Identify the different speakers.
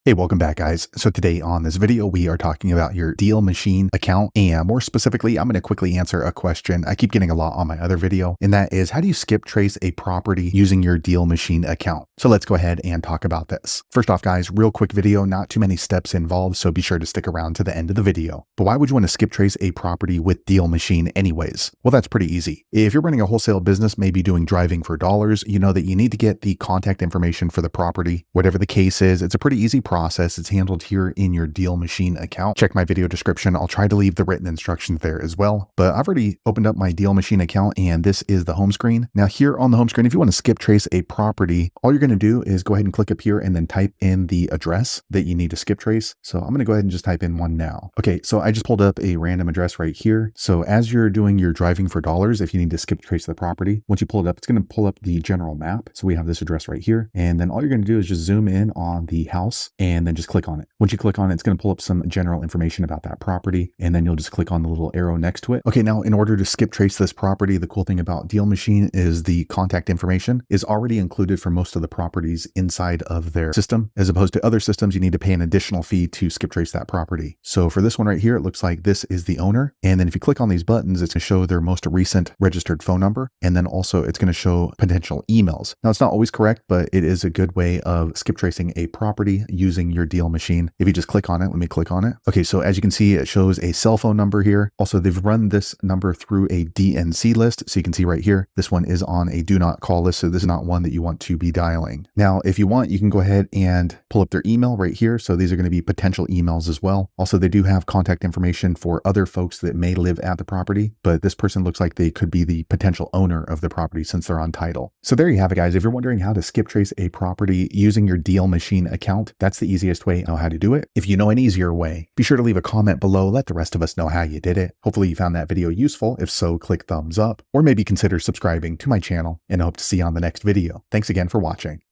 Speaker 1: Hey, welcome back guys. So today on this video, we are talking about your deal machine account, and more specifically, I'm going to quickly answer a question I keep getting a lot on my other video, and that is how do you skip trace a property using your deal machine account? So let's go ahead and talk about this. First off guys, real quick video, not too many steps involved, so be sure to stick around to the end of the video. But why would you want to skip trace a property with deal machine anyways? Well, that's pretty easy. If you're running a wholesale business, maybe doing driving for dollars, you know that you need to get the contact information for the property. Whatever the case is, it's a pretty easy process. It's handled here in your deal machine account. Check my video description. I'll try to leave the written instructions there as well. But I've already opened up my deal machine account, and this is the home screen. Now here on the home screen, if you want to skip trace a property, all you're going to do is go ahead and click up here and then type in the address that you need to skip trace. So I'm going to go ahead and just type in one now. Okay, so I just pulled up a random address right here. So as you're doing your driving for dollars, if you need to skip trace the property, once you pull it up, it's going to pull up the general map. So we have this address right here. And then all you're going to do is just zoom in on the house and then just click on it. Once you click on it, it's going to pull up some general information about that property. And then you'll just click on the little arrow next to it. Okay, now in order to skip trace this property, the cool thing about Deal Machine is the contact information is already included for most of the properties inside of their system. As opposed to other systems, you need to pay an additional fee to skip trace that property. So for this one right here, it looks like this is the owner. And then if you click on these buttons, it's going to show their most recent registered phone number. And then also it's going to show potential emails. Now it's not always correct, but it is a good way of skip tracing a property using your Deal Machine. If you just click on it, let me click on it. Okay, so as you can see, it shows a cell phone number here. Also, they've run this number through a DNC list. So you can see right here, this one is on a do not call list. So this is not one that you want to be dialing. Now, if you want, you can go ahead and pull up their email right here. So these are going to be potential emails as well. Also, they do have contact information for other folks that may live at the property, but this person looks like they could be the potential owner of the property since they're on title. So there you have it guys. If you're wondering how to skip trace a property using your Deal Machine account, that's the easiest way to know how to do it. If you know an easier way, be sure to leave a comment below. Let the rest of us know how you did it. Hopefully you found that video useful. If so, click thumbs up or maybe consider subscribing to my channel, and I hope to see you on the next video. Thanks again for watching.